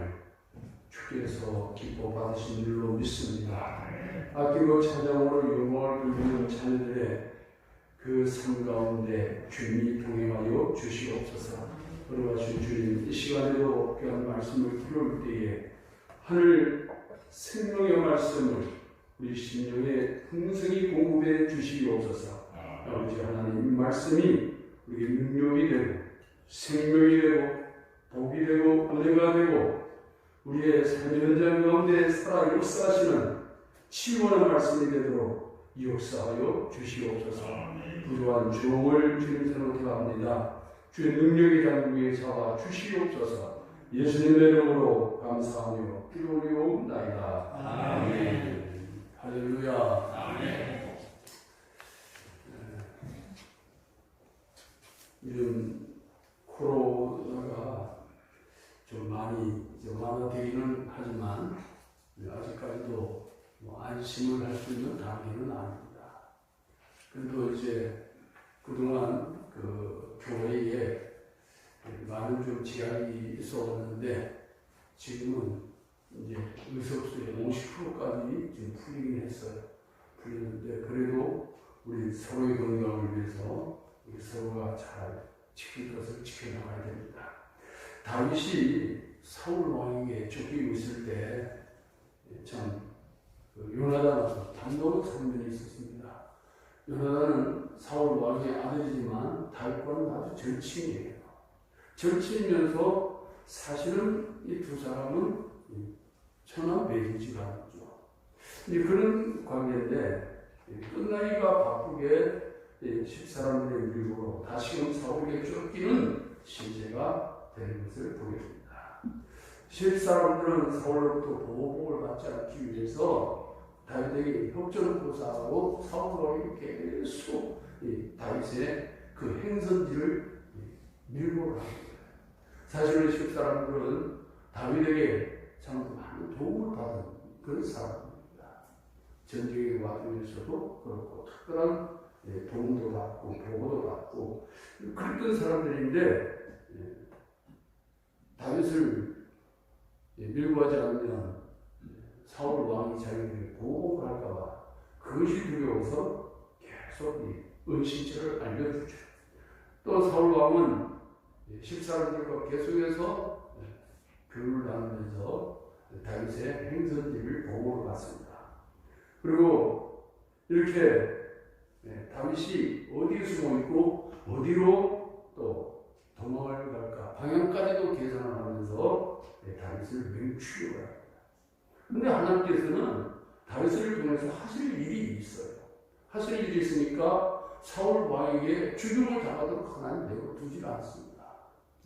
정말 주께서 기뻐 받으신 일로 믿습니다. 아끼고 찬양으로 영광을 돌리는 자녀들의 그 삶 가운데 주님이 동행하여 주시옵소서. 그러하신 주님, 이 시간에도 귀한 말씀을 들을 때에 하늘 생명의 말씀을 우리 심령에 풍성히 공급해 주시옵소서. 아버지 하나님, 이 말씀이 우리의 능력이 되고 생명이 되고 복이 되고 은혜가 되고 우리의 삶의 현장 가운데 살아 역사하시는 치유하는 말씀이 되도록 역사하여 주시옵소서. 부족한 종을 주님 손으로 들어갑니다. 주의 능력의 장국에 잡아 주시옵소서. 예수님의 이름으로 감사하며 기도 올리옵나이다. 아멘. 할렐루야. 아멘. 이런 코로나가 좀 많이 완화되기는 하지만 아직까지도 안심을 할 수 있는 단계는 아닙니다. 그래도 이제 그동안 그 교회에 많은 좀 제약이 있었는데 지금은 이제 의석수의 50%까지 지금 풀리긴 했어요. 풀리는데 그래도 우리 서로의 건강을 위해서 우리 서로가 잘 지킬 것을 지켜나가야 됩니다. 다윗이 사울 왕에게 쫓기고 있을 때 참 요나단 단독 선면이 있었습니다. 요나단은 사울 왕의 아들이지만 다윗과는 아주 절친이에요. 절친이면서 사실은 이 두 사람은 천하 매진지간이죠. 그런 관계인데 끝나기가 바쁘게 십사람들의 밀고로 다시금 사울에게 쫓기는 시제가 되는 것을 보게 됩니다. 십사람들은 사울로부터 보복을 받지 않기 위해서 다윗에게 협전을 고사하고 사울 왕이 계속 다윗의 그 행선지를 밀고 갑니다. 사실은 십사람들은 다윗에게 참 많은 도움을 받은 그런 사람입니다. 전쟁의 와중에서도 그렇고 특별한 도움도 받고 보고도 받고 그랬던 사람들인데 다윗을 밀고 가지 않으면 사울 왕이 자기를 보복을 할까봐 그것이 두려워서 계속 이 은신처를 알려주죠. 또 사울 왕은 십사람들과 계속해서 교류를 나누면서 다윗의 행선지를 보고를 받습니다. 그리고 이렇게 다윗이 어디에 숨어 있고 어디로 또 도망을 갈까 방향까지도 계산을 하면서 다윗을 맹추려고 합니다. 그런데 하나님께서는 다윗을 통해서 하실 일이 있어요. 하실 일이 있으니까 사울 왕에게 죽임을 당하도록 하나님 내버려 두지 않습니다.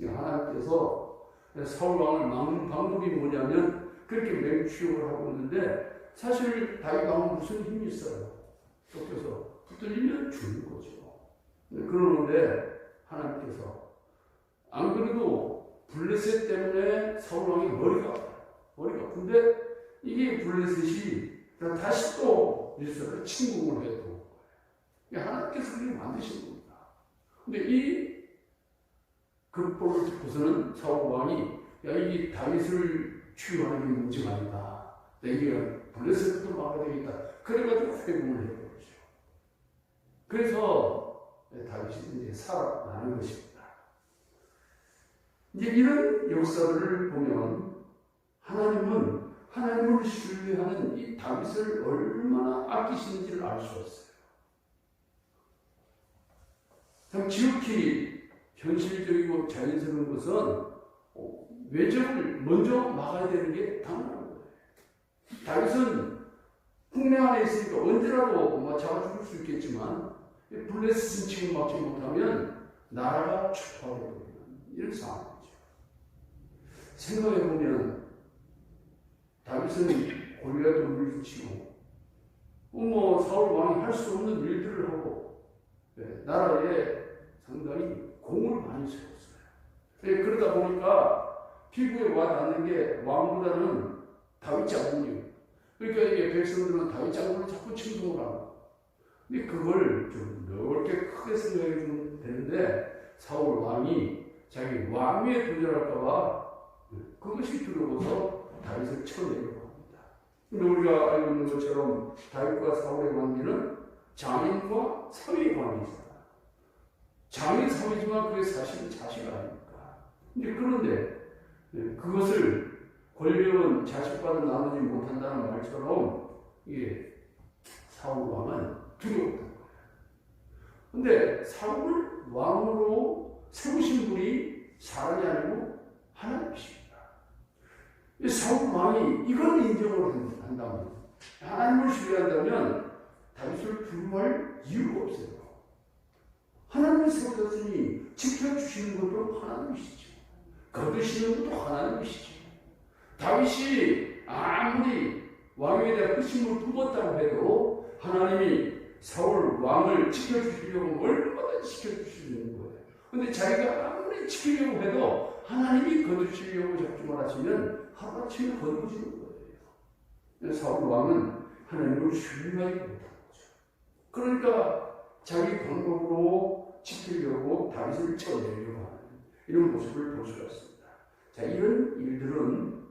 하나님께서 사울 왕을 막는 방법이 뭐냐면 그렇게 맹추려고 하고 있는데 사실 다윗 왕은 무슨 힘이 있어요? 쫓겨서 붙들리면 죽는 거죠. 그러는데 하나님께서 안 그래도 블레셋 때문에 사울 왕이 머리가 아픈데 이게 블레셋이 다시 또 밀서를 침공을 해도 하나님께서 그렇게 만드신 겁니다. 근데 이 극복을 듣고서는 사울 왕이 이 다윗을 치유하는 게 문제가 아니다. 내가 블레셋부터 막아야 되겠다. 그래가지고 회복을 해버리죠. 그래서 다윗이 이제 살아나는 것입니다. 이제 이런 역사를 보면 하나님은 하나님을 신뢰하는 이 다윗을 얼마나 아끼시는지를 알 수 있어요. 참 지극히 현실적이고 자연스러운 것은 외적을 먼저 막아야 되는 게 당연한 거예요. 다윗은 국내 안에 있으니까 언제라도 잡아 죽을 수 있겠지만 블레셋은 지금 막지 못하면 나라가 축소되는 이런 상황이죠. 생각해보면 다윗은 골리앗을 물리치고 사울 왕이 할 수 없는 일들을 하고 나라에 상당히 공을 많이 세웠어요. 그러다 보니까 피부에 와닿는 게 왕보다는 다윗 장군이에요. 그러니까 이게 백성들은 다윗 장군을 자꾸 칭송을 하고 근데 그걸 좀 넓게 크게 생각해 주면 되는데 사울 왕이 자기 왕위에 도전할까봐 그것이 두려워서 다윗을 쳐내려고 합니다. 근데 우리가 알고 있는 것처럼 다윗과 사울의 관계는 장인과 사위의 관계이잖아요. 장인 사위지만 그게 사실은 자식 아닙니까? 그런데 그것을 권력은 자식과도 나누지 못한다는 말처럼 이게 사울 왕은 두려웠던 거예요. 근데 사울을 왕으로 세우신 분이 사람이 아니고 하나님이십니다. 사울 왕이 이걸 인정을 한다면, 하나님을 신뢰한다면 다윗을 두려워할 이유가 없어요. 하나님을 세우셨으니 지켜주시는 것도 하나님이시죠. 거두시는 것도 하나님이시죠. 다윗이 아무리 왕에 대한 의심을 품었다고 해도 하나님이 사울 왕을 지켜주시려고 얼마나 지켜주시는 거예요. 근데 자기가 아무리 지키려고 해도 하나님이 거두시려고 작정을 하시면 하루아침에 거두어지는 거예요. 사울 왕은 하나님을 신뢰하지 못한 거죠. 그러니까 자기 방법으로 지키려고 다윗을 쳐내려고 하는 이런 모습을 볼 수가 있습니다. 자, 이런 일들은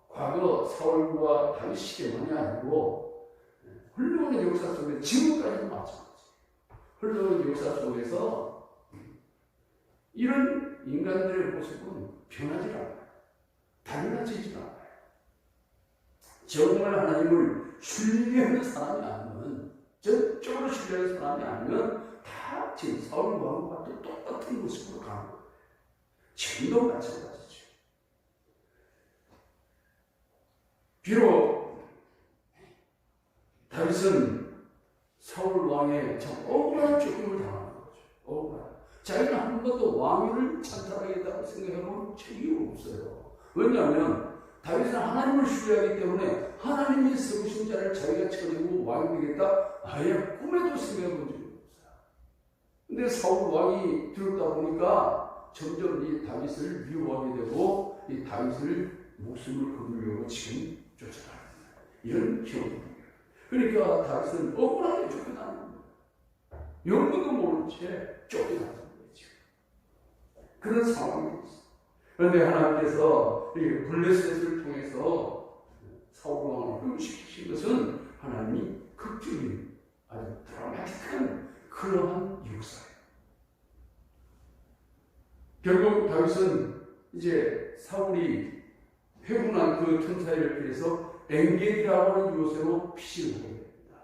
과거 사울과 다윗 시대만이 아니고 흘러오는 역사 속에 지금까지도 마찬가지. 흘러오는 역사 속에서 이런 인간들의 모습은 변하지 않아요. 달라지지 않아요. 정말 하나님을 신뢰하는 사람이 아니면, 전적으로 신뢰하는 사람이 아니면 다 지금 사울 왕과 똑같은 모습으로 가는 거예요. 지금도 마찬가지죠. 비록 다윗은 사울 왕의 참 억울한 죽음을 당하는 거죠. 억울한. 자기는 한 번도 왕위를 찬탈하겠다고 생각해본 적이 없어요. 왜냐하면 다윗은 하나님을 신뢰하기 때문에 하나님이 세우신 자를 자기가 쳐내고 왕이 되겠다 아예 꿈에도 생각해본 적이 없어요. 근데 사울 왕이 두렵다 보니까 점점 이 다윗을 미워하게 되고 이 다윗을 목숨을 거두려고 지금 쫓아가는 이런 경우입니다. 그러니까 다윗은 억울하게 쫓겨나는 거예요. 영문도 모른 채 쫓겨나는 거죠. 그런 상황이 있어요. 그런데 하나님께서 이 블레셋을 통해서 사울 왕을 회복시키신 것은 하나님이 극적인 아주 드라마틱한 그러한 역사예요. 결국 다윗은 이제 사울이 회군한 그 천사를 피해서 엔게디라고 하는 요새로 피신을 하게 됩니다.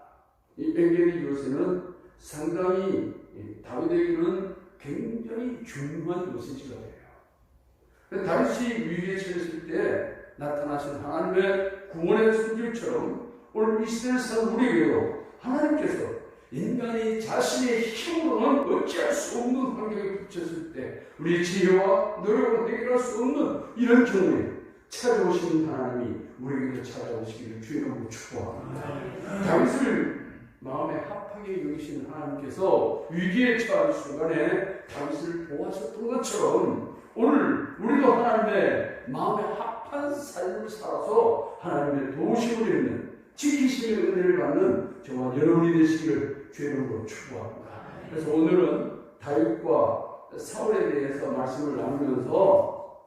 이 엔게디 요새는 상당히 다윗에게는 굉장히 중요한 요새지가 돼요. 다윗이 위기에 처했을 때 나타나신 하나님의 구원의 손길처럼 오늘 이스라엘에서 우리에게도 하나님께서 인간이 자신의 힘으로는 어찌할 수 없는 환경에 붙였을 때 우리의 지혜와 노력으로 해결할 수 없는 이런 경우에 찾아오시는 하나님이 우리에게도 찾아오시기를 주님으로 축복합니다. 다윗을 마음에 합하게 여기시는 하나님께서 위기에 처한 순간에 다윗을 보호하셨던 것처럼 오늘 우리도 하나님의 마음에 합한 삶을 살아서 하나님의 도우심을 입는 지키심의 은혜를 받는 저와 여러분이 되시기를 주님으로 축복합니다. 그래서 오늘은 다윗과 사울에 대해서 말씀을 나누면서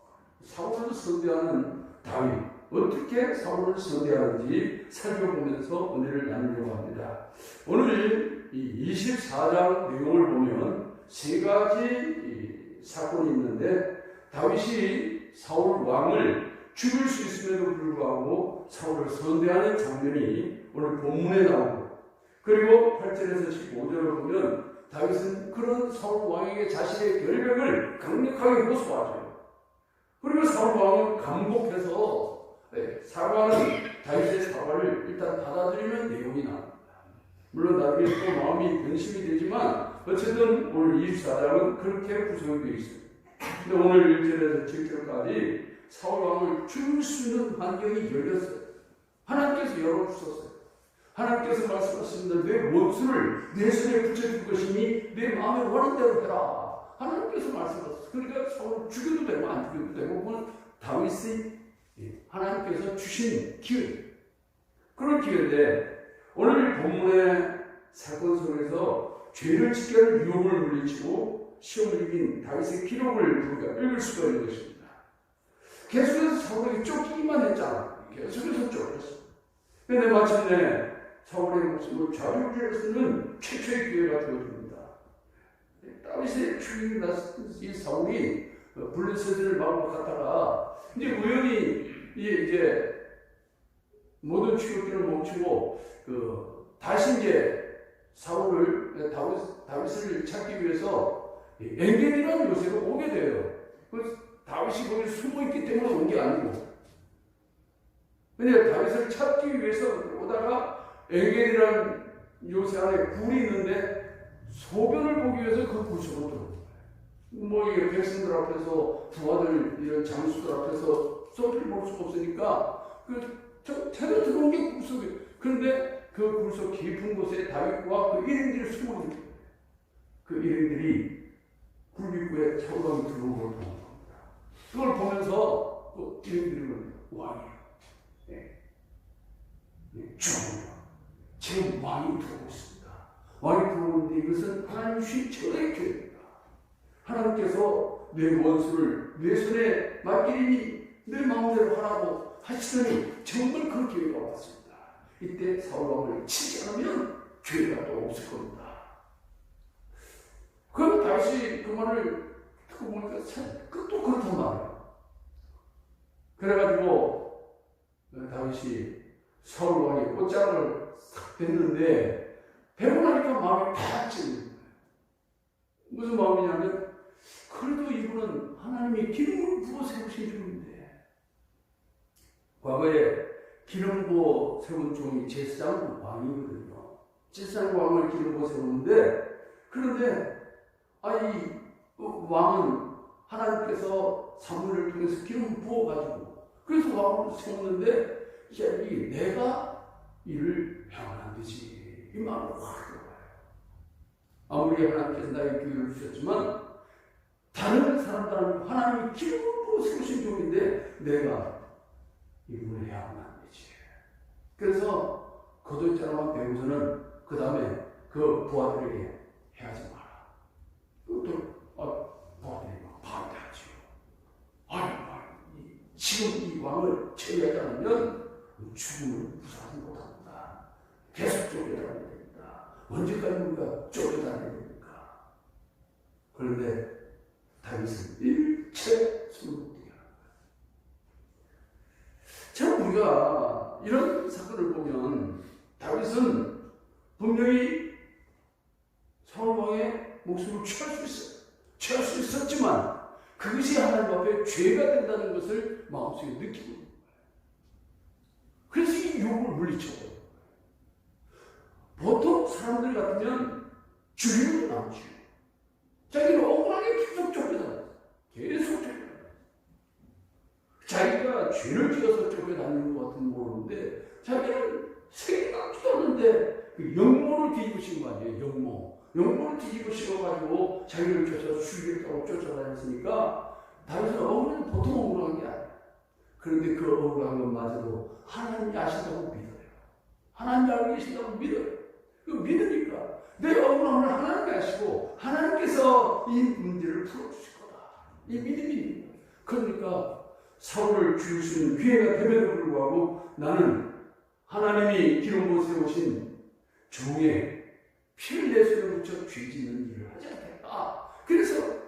사울을 선대하는 다윗, 어떻게 사울을 선대하는지 살펴보면서 은혜를 나누려고 합니다. 오늘 이 24장 내용을 보면 세 가지 사건이 있는데 다윗이 사울 왕을 죽일 수 있음에도 불구하고 사울을 선대하는 장면이 오늘 본문에 나오고, 그리고 8절에서 15절을 보면 다윗은 그런 사울 왕에게 자신의 결백을 강력하게 호소하죠. 그리고 사울 왕은 감복해서 사과는 다윗의 사과를 일단 받아들이는 내용이 나옵니다. 물론 나중에 또 마음이 변심이 되지만 어쨌든 오늘 24장은 그렇게 구성되어 있습니다. 근데 오늘 1절에서 7절까지 사울 왕을 죽일 수 있는 환경이 열렸어요. 하나님께서 열어주셨어요. 하나님께서 말씀하셨습니다. 내 원수를 내 손에 붙여줄 것이니 내 마음에 원하는 대로 해라. 하나님께서 말씀하셨어요. 그러니까 사울을 죽여도 되고 안 죽여도 되고 그건 다윗이 하나님께서 주신 기회, 그런 기회인데 오늘 본문의 사건 속에서 죄를 짓게 하는 유혹을 물리치고 시험을 이긴 다윗의 기록을 우리가 읽을 수가 있는 것입니다. 계속해서 사울에게 쫓기기만 했잖아. 계속해서 쫓겼어. 근데 마침내 사울의 목숨을 좌지우지할 수 있는 최초의 기회가 되어집니다. 다윗의 죽임이 났을 이 사울이 블레셋을 막으러 갔다가 이제 우연히 이제 모든 추격기를 멈추고 다시 이제 사울을 다윗을 찾기 위해서 엔겔이라는 요새가 오게 돼요. 다윗이 거기 숨어있기 때문에 온 게 아니고, 근데 다윗을 찾기 위해서 오다가 엔겔이라는 요새 안에 굴이 있는데 소변을 보기 위해서 그 굴 속으로 들어온 거예요. 뭐 이게 백성들 앞에서 부하들 이런 장수들 앞에서 소변을 볼 수가 없으니까 제가 들어온 게 굴 속에. 그런데 그 굴 속 깊은 곳에 다윗과 그 일행들이 숨어 있는 거예요. 그 일행들이 굴입구에 사울왕이 들어온 걸 본 겁니다. 그걸 보면서 또 일행들이 왕이야. 지금 왕이 들어오고 있습니다. 왕이 들어오는데 이것은 하나님 주신 최고의 기회입니다. 하나님께서 내 원수를 내 손에 맡기리니 내 마음대로 하라고 하시더니 정말 그 기회가 왔습니다. 이때 사울왕을 치지 않으면 기회가 또 없을 겁니다. 그럼 다시 그 말을 듣고 보니까 또 그렇단 말이에요. 그래가지고 다윗이 사울왕의 꽃장을 싹 뱉는데 베고 나니까 마음이 팍 찔리는 거예요. 무슨 마음이냐면 그래도 이분은 하나님이 기름을 부어 세우신 종인데, 과거에 기름 부어 세운 종이 제사장 왕이거든요. 제사장 왕을 기름 부어 세우는데, 그런데 이 왕은 하나님께서 사무엘을 통해서 기름 부어가지고 그래서 왕을 세웠는데, 내가 이를 행하면 안 되지, 이 마음으로 확 들어가요. 아무리 하나님께서 나에게 기회를 주셨지만 다른 사람들은 하나님이 기름을 부어 세우신 종인데 내가 이분을 행하면 안 되지. 그래서 거듭자라만 배우서는 그 다음에 그 부하들에게 해하지 마라. 또 부하들이 막 반대하죠. 지금 이 왕을 처리하지 않으면 죽음을 무사하지 못합니다. 계속 쫓겨다녀야 됩니다. 언제까지 우리가 쫓겨다녀야 됩니까? 그런데 다윗은 일체 숨을 못 뛰게 하는 거예요. 참 우리가 이런 사건을 보면 다윗은 분명히 사울왕의 목숨을 취할 수 있었지만 그것이 하나님 앞에 죄가 된다는 것을 마음속에 느끼고 있는 거예요. 그래서 이 유혹을 물리쳐요. 보통 사람들 같으면 죽이는 건 안 죽여요. 자기는 억울하게 계속 쫓겨다녀요. 계속 쫓겨다녀요. 자기가 죄를 지어서 쫓겨다니는 것 같은 모르는데 자기는 생각지도 않는데 그 영모를 뒤집어 씌운 거 아니에요. 영모를 뒤집어 씌워가지고 자기를 쫓아서 죽이겠다고 쫓아다녔으니까 다윗은 억울한 보통 억울한 게 아니에요. 그런데 그 억울한 것마저도 하나님이 아신다고 믿어요. 하나님이 알고 계신다고 믿어요. 그 믿으니까 내 억울함을 하나님이 아시고 하나님께서 이 문제를 풀어주실 거다. 이 믿음이 있는 거예요. 그러니까 사울을 죽일 수 있는 기회가 됨에도 불구하고 나는 하나님이 기름 부어 세우신 종의 피를 내 손에 묻혀 죄 짓는 일을 하지 않겠다. 그래서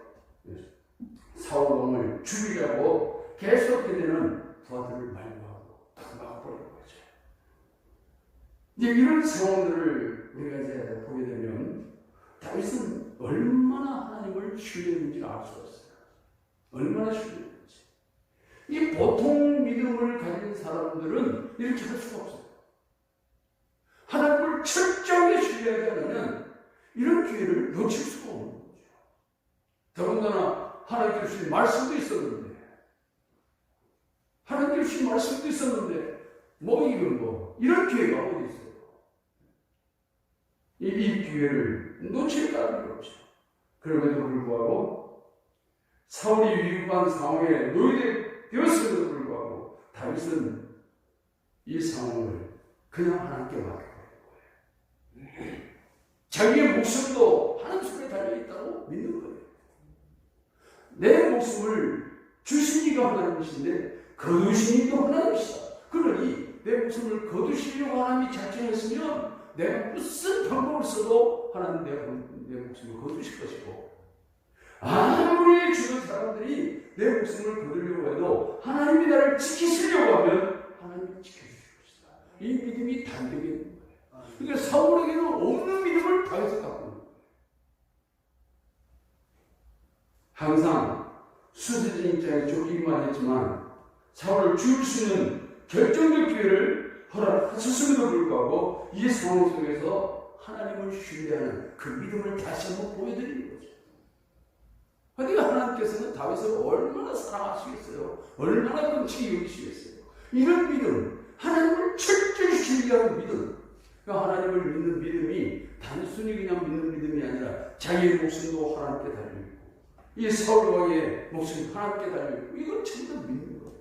사울왕을 죽이려고 계속하게 되는 부하들을 말려하고 막아버리는 거죠. 이제 이런 상황들을 우리가 이제 보게 되면 다윗은 얼마나 하나님을 신뢰했는지 알 수 있어요. 얼마나 신뢰했는지. 이 보통 믿음을 가진 사람들은 이렇게 할 수가 없어요. 하나님을 철저하게 신뢰하지 않으면 이런 기회를 놓칠 수가 없는 거죠. 더군다나 하나님께 주신 말씀도 있었는데, 이런 기회가 어디 있어요? 이 기회를 놓칠 까닭이 없죠. 그럼에도 불구하고 사울이 위급한 상황에 놓여되었음에도 불구하고 다윗은 이 상황을 그냥 하나님께 맡겨버린 거예요. 자기의 목숨도 하나님 손에 달려있다고 믿는 거예요. 내 목숨을 주신 이가 하나님이신데 거두신 이도 하나님이시다. 그러니 내 목숨을 거두시려고 하나님이 작정했으면 내가 무슨 방법을 써도 하나님 내 목숨을 거두실 것이고, 아무리 주변 사람들이 내 목숨을 거두려고 해도 하나님이 나를 지키시려고 하면 하나님이 지켜주실 것이다. 이 믿음이 단백에 있는 거예요. 그러니까 사울에게는 없는 믿음을 다해서 갖고 있는 거예요. 항상 수세진 입장에 쫓기기만 했지만 사울을 죽일 수 있는 결정적 기회를 허락하셨음에도 불구하고 이 상황 속에서 하나님을 신뢰하는 그 믿음을 다시 한번 보여드리는 거죠. 그러니까 하나님께서는 다윗을 얼마나 사랑하시겠어요? 얼마나 긍휼히 여기시겠어요? 이런 믿음, 하나님을 철저히 신뢰하는 믿음, 그러니까 하나님을 믿는 믿음이 단순히 그냥 믿는 믿음이 아니라 자기의 목숨도 하나님께 달려있고 이 사울 왕의 목숨이 하나님께 달려있고 이걸 전부 믿는 거예요.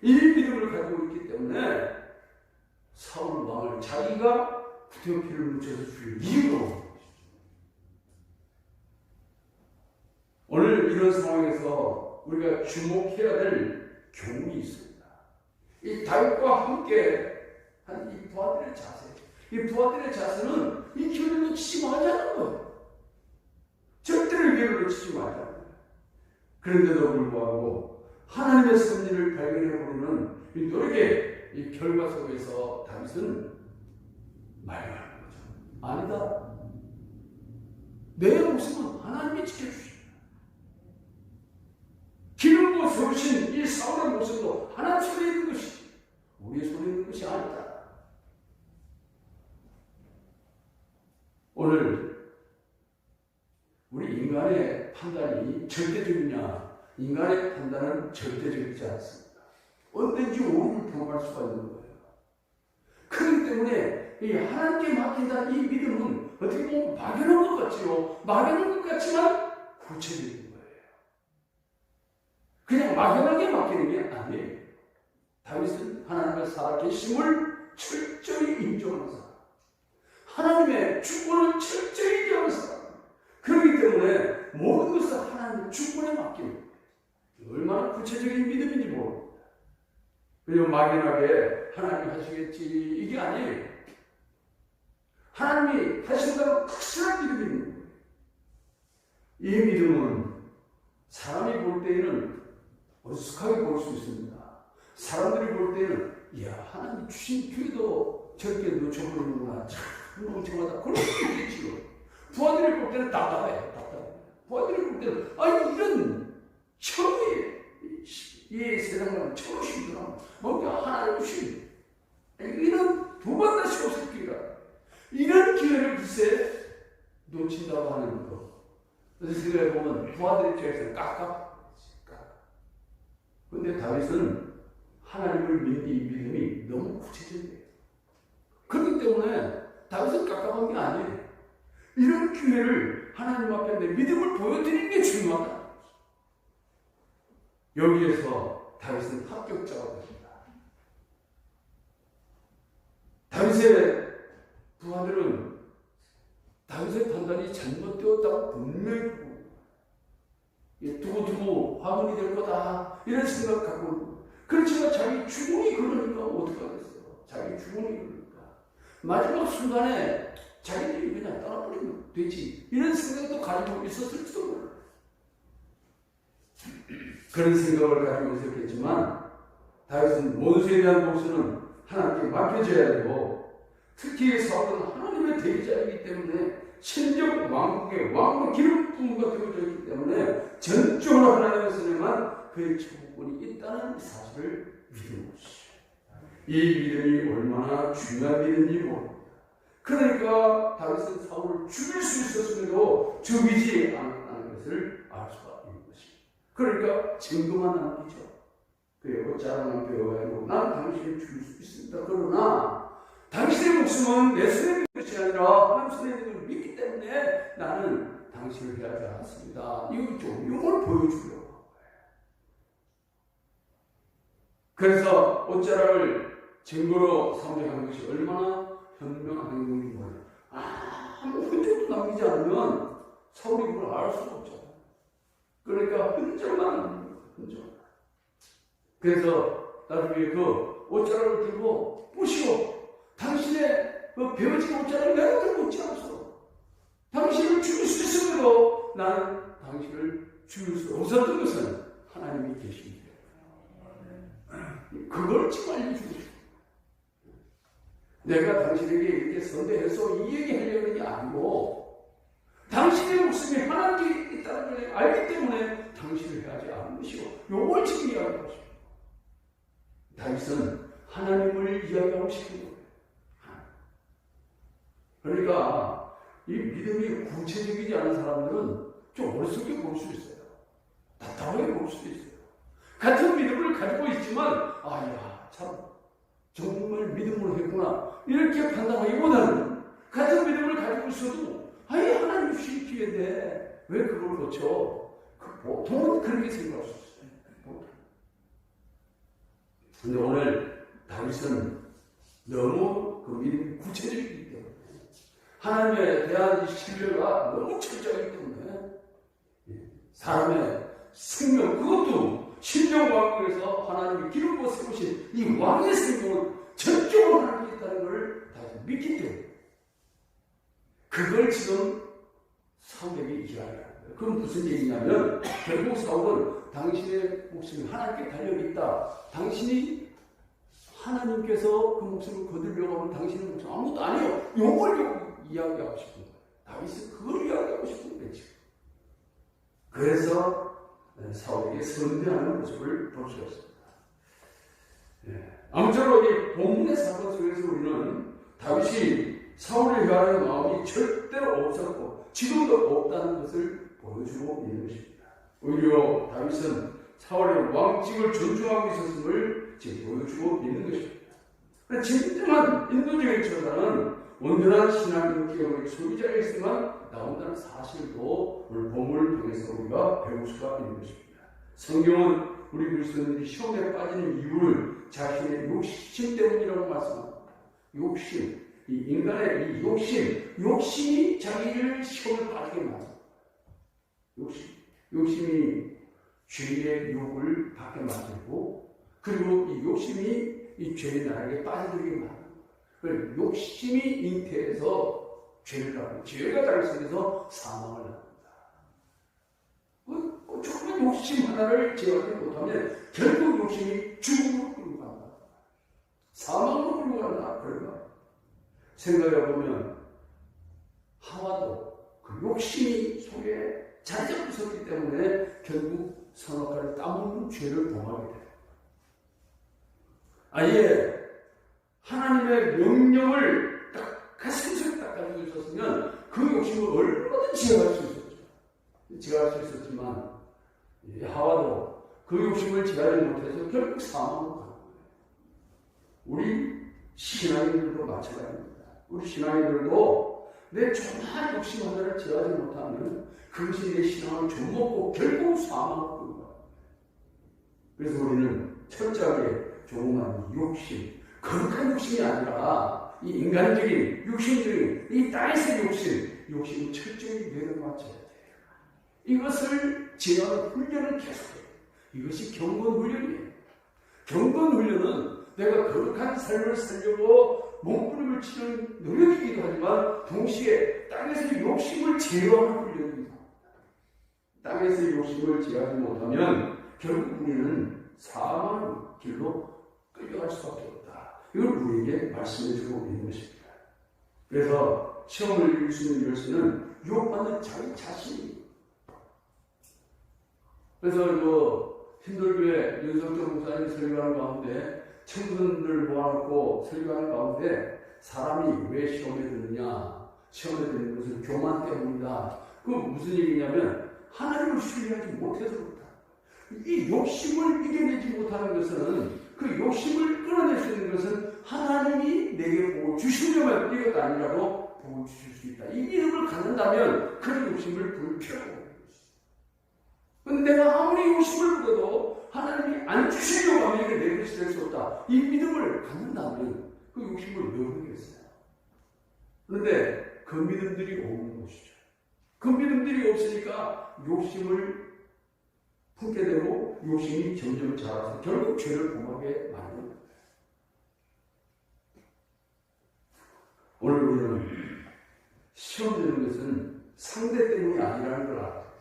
이 믿음을 가지고 있기 때문에 사울 왕을 자기가 구태여 피를 묻혀서 죽일 이유가 없는 것이죠. 오늘 이런 상황에서 우리가 주목해야 될 교훈이 있습니다. 이 다윗과 함께 한 이 부하들의 자세, 이 부하들의 자세는 이 기회를 놓치지 말자는 거예요. 절대로 기회를 놓치지 말자는 거예요. 그런데도 불구하고 하나님의 섭리를 발견해보는 이 노력의 이 결과 속에서 다윗은 말하는 거죠. 아니다. 내 목숨은 하나님이 지켜주십니다. 기름으로 세우신 이 사울의 목숨도 하나님 손에 있는 것이지 우리의 손에 있는 것이 아니다. 오늘 우리 인간의 판단이 절대적이냐? 인간의 판단은 절대적이지 않습니다. 언제든지 오름을 경험할 수가 있는 거예요. 그렇기 때문에 이 하나님께 맡긴다 이 믿음은 어떻게 보면 막연한 것 같지요. 막연한 것 같지만 구체적인 거예요. 그냥 막연하게 맡기는 게 아니에요. 다윗은 하나님의 살아계심을 철저히 인정하는 사람, 하나님의 주권을 철저히 인정하는 사람, 그렇기 때문에 모든 것을 하나님의 주권에 맡기는 거예요. 얼마나 구체적인 믿음인지 모릅니다. 그리고 막연하게 하나님이 하시겠지 이게 아니에요. 하나님이 하신다는 확실한 믿음이 있는 거예요. 이 믿음은 사람이 볼 때에는 어색하게 볼 수 있습니다. 사람들이 볼 때는 이야 하나님 주신 기회도 저렇게 놓쳐버리는구나 참 멍청하다 그럴 수 있겠지요. 부하들이 볼 때는 답답해요. 부하들이 볼 때는 아니 이런 처음에 이 세상은 처음 힘들어 뭔가 하나님 주신 이런 두 번 다시 오실 기회가 이런 기회를 글쎄 놓친다고 하는 거. 그래서 생각해보면 부하들 입장에서는 그런데 다윗은 하나님을 믿는 이 믿음이 너무 구체적이에요. 그렇기 때문에 다윗은 깝깝한 게 아니에요. 이런 기회를 하나님 앞에 내 믿음을 보여드리는 게 중요하다. 여기에서 다윗은 합격자가 됩니다. 다윗의 부하들은 다윗의 판단이 잘못되었다고 분명히 두고두고 화문이 될 거다 이런 생각 갖고 그렇지만 자기 죽음이 그러니까 어떻게 하겠어요? 자기 죽음이 그러니까 마지막 순간에 자기들이 그냥 떠나버리면 되지 이런 생각도 가지고 있었을지도 몰라요. 그런 생각을 가지고 있었겠지만 다윗은 원수에 대한 복수는 하나님께 맡겨져야 되고 특히 사울은 하나님의 대리자이기 때문에 신적 왕국의 왕의 기름 부음과 되어져 있기 때문에 전적으로 하나님의 손에만 그의 처분권이 있다는 사실을 믿는 것이죠. 이 믿음이 얼마나 중요한 믿음인지 모릅니다. 그러니까 다윗은 사울을 죽일 수 있었음에도 죽이지 않았다는 것을 알 수가 있는 것입니다. 그러니까 증거만 남기죠. 그의 옷자락만 빼어가지고 난 당신을 죽일 수 있습니다. 그러나 당신의 목숨은 내 손에 있는 것이 아니라 하나님 손에 있는 것을 믿기 때문에 나는 당신을 해하지 않았습니다. 이걸 보여주려고 한 거예요. 그래서 옷자락을 증거로 삼으려는 것이 얼마나 현명한 행동인지 몰라요. 아무 흔적도 남기지 않으면 사울이 그걸 알 수가 없잖아요. 그러니까 흔적만 흔적. 그래서 나중에 그 옷자락을 들고 부시고 당신의 그 베어진 옷자락을 내가 들고 있지 않소. 당신을 죽일 수 있음에도 나는 당신을 죽일 수 없었던 것은 하나님이 계십니다. 그걸 지금 알려주고 싶어요. 내가 당신에게 이렇게 선대해서 이 얘기 하려는 게 아니고 당신의 목숨이 하나님께 있다는 걸 알기 때문에 당신을 해하지 않은 것이고 요걸 지금 이야기하고 싶어요. 다윗은 하나님을 이야기하고 싶은 거예요. 그러니까 이 믿음이 구체적이지 않은 사람들은 좀 어리석게 볼 수 있어요. 답답하게 볼 수도 있어요. 같은 믿음을 가지고 있지만 참 정말 믿음으로 했구나 이렇게 판단하기보다는 같은 믿음을 가지고 있어도 하나님 주신 기회인데 왜 그걸 고쳐? 보통은 그렇게 생각할 수 있어요. 근데 오늘 다윗은 너무 그 믿음이 구체적이기 때문에 하나님에 대한 신뢰가 너무 철저하기 때문에 사람의 생명 그것도 신령왕국에서 하나님이 기름부어 세우신 이 왕의 생명은 전적으로 하나님이 있다는 것을 다시 믿기 때문에 그걸 지금 사울에게 이야기하는 거예요. 그럼 무슨 얘기냐면 결국 사울은 당신의 목숨이 하나님께 달려있다. 당신이 하나님께서 그 목숨을 거두려고 하면 당신의 목숨 아무것도 아니에요. 이걸 이야기하고 싶은 거예요. 다윗은 그걸 이야기하고 싶은 거예요. 그래서 사울에게 선대하는 모습을 볼 수 있습니다. 아무쪼록 이 본문의 사건 속에서 우리는 다윗이 사울을 향하는 마음이 절대로 없었고 지금도 없다는 것을 보여주고 있는 것입니다. 오히려 다윗은 사울의 왕직을 존중하고 있었음을 지금 보여주고 있는 것입니다. 진정한 인도적인 처사는 온전한 신앙 인격의 소유자였지만 나온다는 사실도 오늘 본문을 통해서 우리가 배울 수가 있는 것입니다. 성경은 우리 그리스도인들이 시험에 빠지는 이유를 자신의 욕심 때문이라고 말씀합니다. 욕심, 이 인간의 이 욕심이 자기를 시험에 빠지게 만듭니다. 욕심이 죄의 유혹을 받게 만들고 그리고 이 욕심이 이 죄의 나락에 빠져들게 만듭니다. 욕심이 잉태해서 죄를 낳고 죄가 자를 속에서 사망을 낳는다. 조금만 욕심 하나를 제어하지 못하면 결국 욕심이 죽음으로 끌고 간다. 사망으로 끌고 간다. 그런가? 생각해보면 하와도 그 욕심이 속에 자리 잡고 있었기 때문에 결국 선악과를 따먹는 죄를 범하게 돼요. 아예 하나님의 명령을 딱 가슴속에 딱 가지고 있었으면 그 욕심을 얼마든지 제어할 수 있었죠. 제어할 수 있었지만 하와도 그 욕심을 제어하지 못해서 결국 사망으로 가는 거예요. 우리 신앙인들도 마찬가지입니다. 우리 신앙인들도 내 조그만 욕심 하나를 제어하지 못하면 그것이 내 신앙을 좀먹고 결국 사망으로 가는 거예요. 그래서 우리는 철저하게 조그만 욕심, 거룩한 욕심이 아니라 이 인간적인 육신적인 이 땅에서의 욕심을 철저히 내려놓아줘야 돼요. 이것을 제어하는 훈련을 계속해요. 이것이 경건훈련이에요. 경건훈련은 내가 거룩한 삶을 살려고 몸부림을 치는 노력이기도 하지만 동시에 땅에서의 욕심을 제어하는 훈련입니다. 땅에서의 욕심을 제어하지 못하면 결국 우리는 사망의 길로 끌려갈 수밖에 없다. 이걸 우리에게 말씀해주고 있는 것입니다. 그래서 시험을 이길 수 있는 열쇠는 유혹받는 자기 자신입니다. 그래서 신돌교회 윤석철 목사님이 설교하는 가운데 청년들을 모아놓고 설교하는 가운데 사람이 왜 시험에 드느냐, 시험에 드는 것은 교만 때문이다. 그건 무슨 얘기냐면 하나님을 신뢰하지 못해서 그렇다. 이 욕심을 이겨내지 못하는 것은 그 욕심을 끌어낼 수 있는 것은 하나님이 내게 복을 주시려면 이것 아니라도 복을 주실 수 있다. 이 믿음을 갖는다면 그런 욕심을 부을 필요가 없는 것이다. 그런데 내가 아무리 욕심을 부려도 하나님이 안 주시려고 하면 이게 내 것이 될 수 없다. 이 믿음을 갖는다면 그 욕심을 왜 부르겠어요? 그런데 그 믿음들이 없는 것이죠. 그 믿음들이 없으니까 욕심을 품게 되고 욕심이 점점 자라서 결국 죄를 범하게 만드는 거예요. 오늘 우리는 시험 드는 것은 상대 때문이 아니라는 걸 알아야 돼요.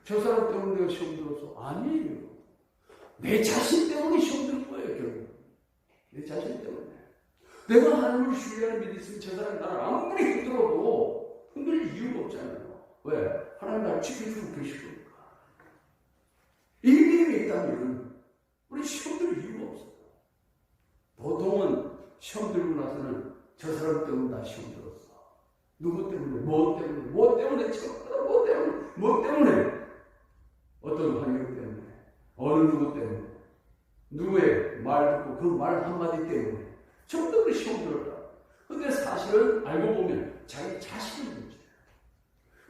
저 사람 때문에 내가 시험 들어서 아니에요. 내 자신 때문에 시험 드는 거예요. 결국 내 자신 때문에. 내가 하나님을 신뢰하는 믿음이 있으면 저 사람이 나를 아무리 흔들어도 흔들릴 이유가 없잖아요. 왜? 하나님 나를 지켜주고 계시거니까. 이 믿음이 있다면 우리 시험 들 이유가 없어요. 보통은 시험 들고 나서는 저 사람 때문에 나 시험 들었어. 누구 때문에? 뭐 때문에? 뭐 때문에? 뭐 때문에? 뭐 때문에? 어떤 환경 때문에? 어느 누구 때문에? 누구의 말 듣고 그 말 한마디 때문에 전부 다 시험 들었다. 근데 사실은 알고 보면 자기 자신의 문제예요.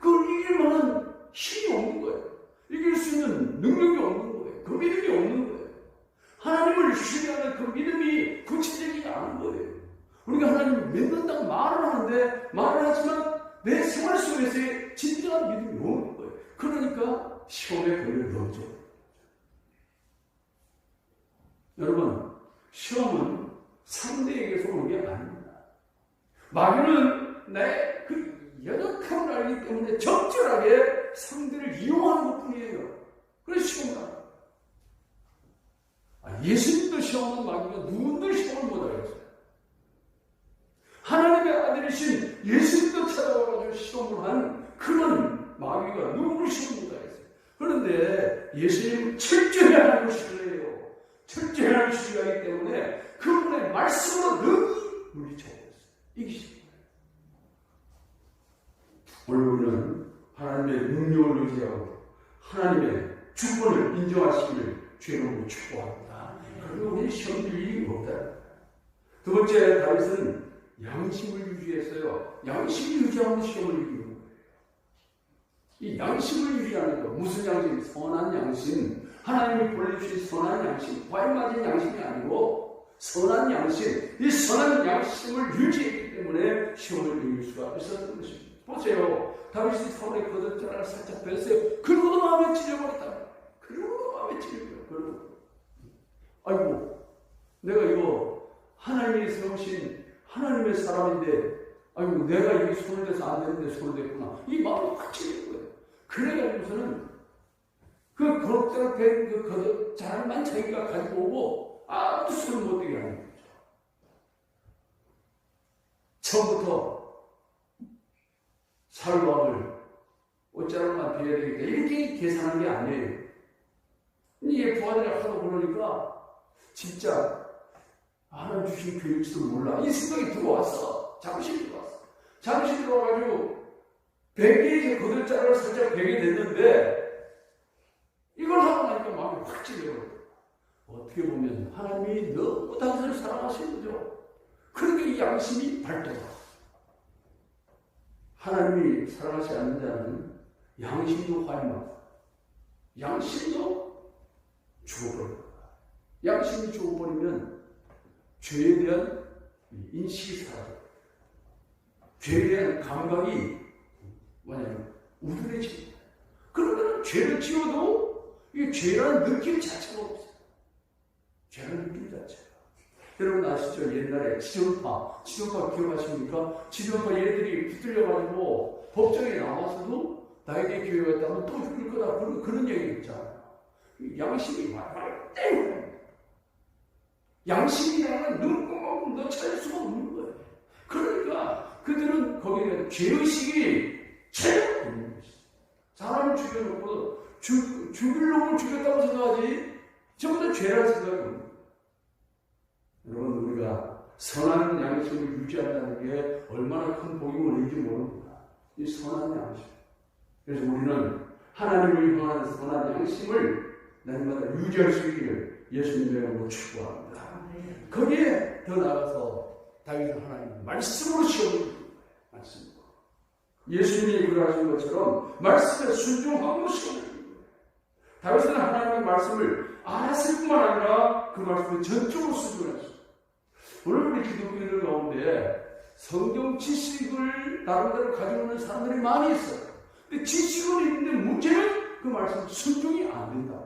그걸 이길 만한 힘이 없는 거예요. 이길 수 있는 능력이 없는 거예요. 그 믿음이 없는 거예요. 하나님을 신뢰하는 그 믿음이 구체적이지 않은 거예요. 우리가 하나님을 믿는다고 말을 하는데 말을 하지만 내 생활 속에서의 진정한 믿음이 없는 거예요. 그러니까 시험에 걸려 넘죠. 여러분, 시험은 상대에게서 오는 게 아닙니다. 마귀는 내 그 연약함을 알기 때문에 적절하게 상대를 이용하는 것 뿐이에요. 그래서 시험을 합니다. 예수님도 시험한 마귀가 누군들 시험을 못하겠어요. 하나님의 아들이신 예수님도 찾아와가지고 시험을 한 그런 마귀가 누구를 시험 못하겠어요. 그런데 예수님은 철저히 하나님을 신뢰해요. 철저히 하나님을 신뢰하기 때문에 그분의 말씀으로 능히 물리쳐버렸어요. 이기십니다. 오늘 우리는 하나님의 능력을 의지하고 하나님의 주권을 인정하시기를 주님으로 축복합니다. 그리고 우리 시험 들 일이 없다. 두 번째, 다윗은 양심을 유지했어요. 양심을 유지하면 시험을 이기는 거예요. 이 양심을 유지하는 거, 무슨 양심? 선한 양심. 하나님이 보내주신 선한 양심, 과일 맞은 양심이 아니고 선한 양심. 이 선한 양심을 유지했기 때문에 시험을 이길 수가 있었던 것입니다. 보세요. 다윗이 사울의 겉옷자락을 살짝 뺐어요. 그러고도 마음에 찔려버렸다. 그러고도 마음에 찔려버려요. 그러고. 아이고, 내가 이거 하나님이 세우신 하나님의 사람인데, 아이고, 내가 여기 손을 대서 안 되는데 손을 댔구나. 이 마음이 확 찔리는 거예요. 그래가지고서는 그 겉옷자락 뺀 그 겉옷자락만 자기가 가지고 오고 아무도 손을 못 대게 하는 거죠. 처음부터 사울 왕을 옷자락만 비워야 되겠다 이렇게 계산한 게 아니에요. 이게 부하들이 하도 그러니까 진짜 하나님 주신 교육지도 몰라 이 생각이 들어왔어. 잠시 들어왔어. 잠시 들어와가지고 베개에 겉옷자락을 살짝 베게 됐는데 이걸 하고 나니까 마음이 확 찔려요. 어떻게 보면 하나님이 너무 당신을 사랑하시는 거죠. 그러니까 이 양심이 발동하고 하나님이 사랑하지 않는 자는 양심도 화해합니다. 양심도 죽어버립니다. 양심이 죽어버리면 죄에 대한 인식이 사라져요. 죄에 대한 감각이 뭐냐면 우둔해집니다. 그러면 죄를 지어도 이 죄라는 느낌 자체가 없어요. 죄라는 느낌 자체가. 여러분 아시죠? 옛날에 지존파 기억하십니까? 지존파 얘들이 붙들려가지고 법정에 나와서도 나에게 교회 갔다면 또 죽일 거다 그런 얘기 있잖아요. 양심이 말 때문에 양심이라는 눈구멍 너 찾을 수가 없는 거예요. 그러니까 그들은 거기에 대한 죄의식이 제일 없는 것이죠. 사람을 죽여놓고 죽일 놈을 죽였다고 생각하지 전부 다 죄라는 생각이 없는 거예요. 여러분 우리가 선한 양심을 유지한다는 게 얼마나 큰 복이 오는지 모릅니다. 이 선한 양심. 그래서 우리는 하나님을 향한 선한 양심을 날마다 유지할 수 있기를 예수님의 이름으로 축복합니다. 거기에 더 나아가서 다윗은 하나님 말씀으로 시험을 이깁니다. 말씀으로. 예수님이 그러하신 것처럼 말씀에 순종하고 시험을 이깁니다. 다윗은 하나님의 말씀을 알았을 뿐만 아니라 그 말씀을 전적으로 순종했습니다. 오늘 우리 기독교인들 가운데 성경 지식을 나름대로 가지고 있는 사람들이 많이 있어요. 근데 지식은 있는데 문제는 그 말씀 순종이 안 된다.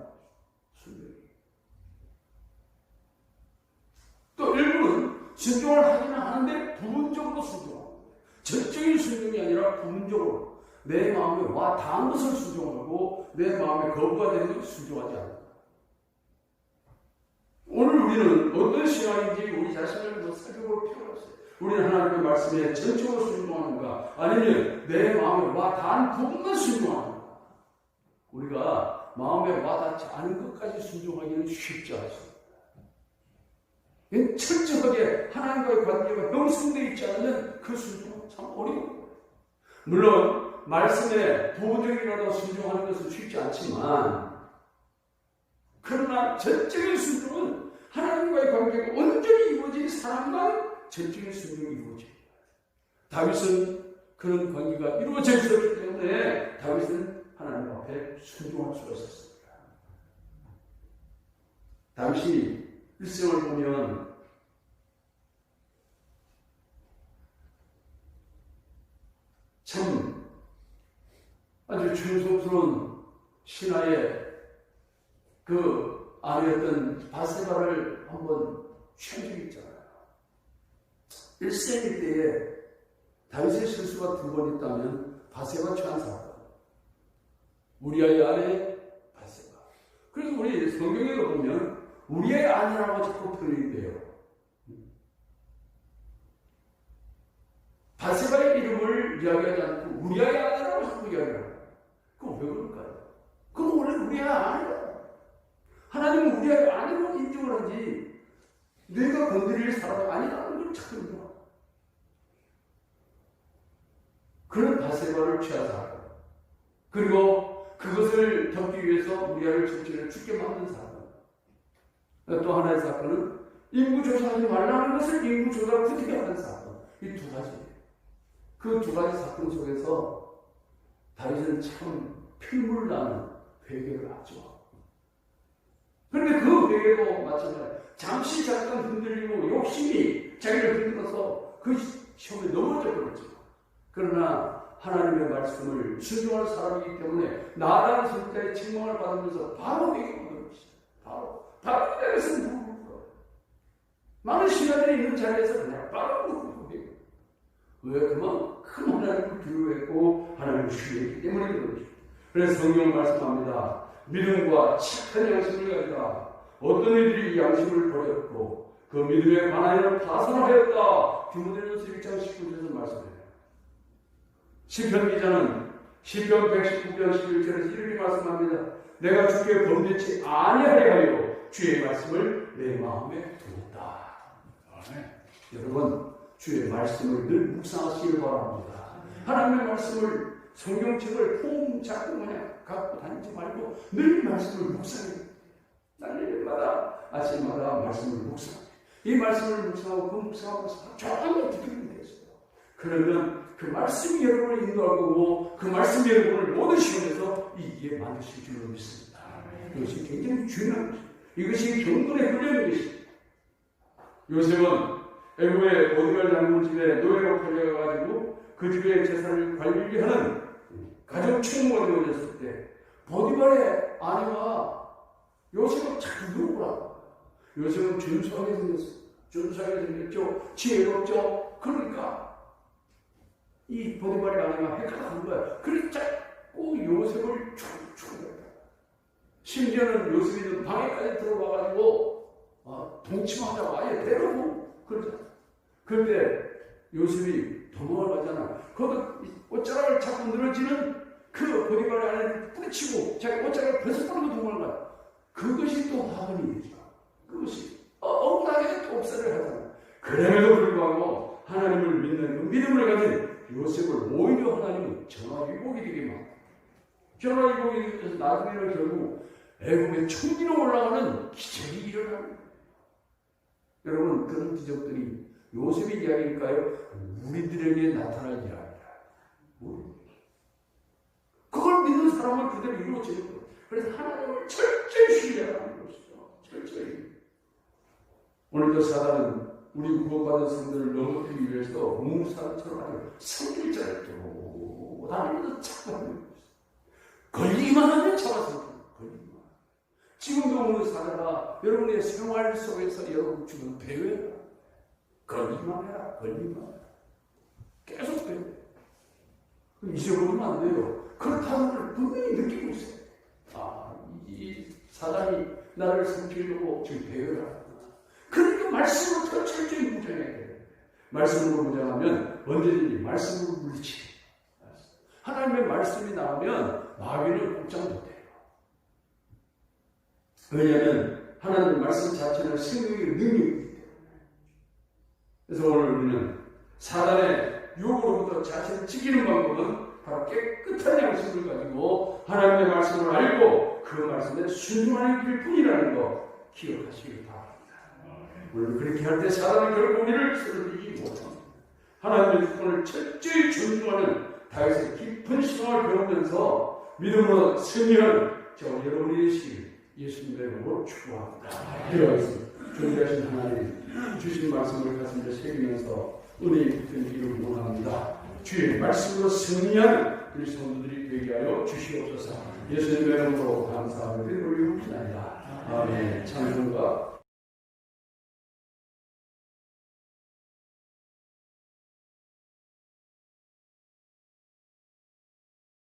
순종을 하기는 하는데 부분적으로 순종하는 거예요. 전적인 순종이 아니라 부분적으로 내 마음에 와 닿은 것을 순종하고 내 마음에 거부가 되는 것을 순종하지 않는다. 오늘 우리는 어떤 신앙인지 우리 자신을 더 살펴볼 필요가 있어요. 우리는 하나님의 말씀에 전적으로 순종하는가 아니면 내 마음에 와 닿은 부분만 순종하는가. 우리가 마음에 와닿지 않은 것까지 순종하기는 쉽지 않습니다. 철저하게 하나님과의 관계가 형성되어 있지 않으면 그 순종은 참 어려운 거예요. 물론 말씀에 부분적이라도 순종하는 것은 쉽지 않지만 그러나 전적인 순종은 하나님과의 관계가 온전히 이루어진 사람과 전적인 순종이 이루어집니다. 다윗은 그런 관계가 이루어져 있었기 때문에 다윗은 하나님 앞에 순종할 수가 있었습니다. 다윗이 일생을 보면 참 아주 충성스러운 신하의 그 아내였던 바세바를 한번 취한 적이 있잖아요. 일생일 때에 다윗의 실수가 2번 있다면 바세바 취한 사건, 우리아의 아내 바세바. 그래서 우리 성경에도 보면 우리의 아내라고 자꾸 표현이 돼요. 바세바의 이름을 이야기하지 않고 우리아의 아내라고 자꾸 이야기해요. 그건 왜 그럴까요? 그건 원래 우리의 아내예요. 하나님은 우리의 아내로 인정을 하지 내가 건드릴 사람이 아니라는 걸 찾습니다. 그런 바세바를 취하자. 그리고 그것을 덮기 위해서 우리아를 전체를 죽게 만든 사건. 또 하나의 사건은 인구조사하지 말라는 것을 인구조사를 굳게 하는 사건. 이 2가지. 그 2가지 사건 속에서 다윗은 참 필물 나는 회개를 하죠. 그런데 그 회개도 마찬가지로 잠시 잠깐 흔들리고 욕심이 자기를 흔들어서 그 시험에 넘어져 버렸죠. 그러나 하나님의 말씀을 순종할 사람이기 때문에 나라는 선자의 책망을 받으면서 바로 회개가 되는 것이죠. 바로 내려서 무릎을 꿇어요. 많은 신하들이 있는 자리에서 그냥 바로 무릎을 꿇어요. 왜? 그만큼 하나님을 두려워했고 하나님을 신뢰했기 때문에 그런 것이죠. 그래서 성경은 말씀합니다. 믿음과 착한 양심을 가지라. 어떤 이들이 이 양심을 버렸고 그 믿음의 반환에는 파산하였다. 디모데전서 1장 19절에서 말씀해요. 시편 기자는 시편 119편 11절에서 이렇게 말씀합니다. 내가 주께 범죄치 아니하려 하여 주의 말씀을 내 마음에 두었다. 여러분 주의 말씀을 늘 묵상하시길 바랍니다. 하나님의 말씀을 성경책을 폼 잡고 그냥 갖고 다니지 말고 늘 말씀을 묵상해요. 날일마다 아침마다 말씀을 묵상해요. 이 말씀을 묵상하고 그 묵상하면서 조금만 듣기는 됐어요. 그러면 그 말씀이 여러분을 인도할 거고 그 말씀이 여러분을 모든 시간에서 이기에 만드실 줄로 믿습니다. 이것이 굉장히 중요한 것입니다. 이것이 경건의 훈련인 것입니다. 요셉은 애굽의 보디발 장군 집에 노예로 팔려가지고 그 집의 재산을 관리하는 가정 총무가 되어졌을 때 보디발의 아내가 요셉을 잘 누르더라고요. 요셉은 준수하게 생겼어요. 준수하게 생겼죠. 지혜롭죠. 그러니까 이 보디발의 아내가 헷갈린 거야. 그래서 자꾸 요셉을 축축했다. 심지어는 요셉이 방에까지 들어와가지고 동침하자고 아예 데려오고 그러잖아. 그런데 요셉이 도망을 가잖아. 그 옷자락을 자꾸 늘어지는 그 보디발의 아내를 뿌리치고 자기 옷자락을 벗어버리고 도망을 가요. 그것이 또 화근이 되죠. 그것이 억울하게 또 없애를 하잖아. 그럼에도 불구하고 하나님을 믿는 그 믿음을 가진 요셉을 오히려 하나님은 전화위복이 되게 막 전화위복이 돼서 나중에는 결국 애굽의 총리로 올라가는 기적이 일어나는 거예요. 여러분 그런 기적들이 요셉의 이야기일까요? 우리들에게 나타날 이야기다. 그걸 믿는 사람은 그대로 이루어지는 거예요. 그래서 하나님을 철저히 신뢰하는 것이죠. 철저히. 오늘도 사단은 우리 구원받은 성도를 넘어뜨리기 위해서 몽사처럼 아주 성질자를 또 다니면서 잡아내는 것이죠. 걸리기만 하면 잡아서 걸리기만. 지금도 오늘 사다가 여러분의 생활 속에서 여러분 주는 배회가 그만해라. 걸리면 계속 돼요. 잊어버리면 안 돼요. 그렇다는 걸 분명히 느끼고 있어요. 아, 이 사단이 나를 상처주고 지금 배회를 하구나. 그러니까 말씀을 더 철저히 무장해야 돼요. 말씀으로 무장하면 언제든지 말씀으로 물리치고, 하나님의 말씀이 나오면 마귀는 꼼짝 못해요. 왜냐하면 하나님의 말씀 자체는 생명의 능력이기 때문에. 그래서 오늘 우리는 사단의 유혹으로부터 자신을 지키는 방법은 바로 깨끗한 양심을 가지고 하나님의 말씀을 알고 그 말씀에 순종하는 길 뿐이라는 거 기억하시기 바랍니다. 물론 그렇게 할 때 사단은 결국 우리를 쓰러뜨리지 못합니다. 하나님의 주권을 철저히 존중하는 다윗의 깊은 신앙을 배우면서 믿음으로 승리하는 저와 여러분이 되시길 예수님의 이름으로 축복합니다. 기도하겠습니다. 존귀하신 하나님, 주신 말씀을 가슴에 새기면서 은혜의 붙은 이름을 원합니다. 주의 말씀으로 승리하는 우리 성도들이 되게 하여 주시옵소서. 예수님의 이름으로 감사하며 드리옵나이다. 아멘. 찬송가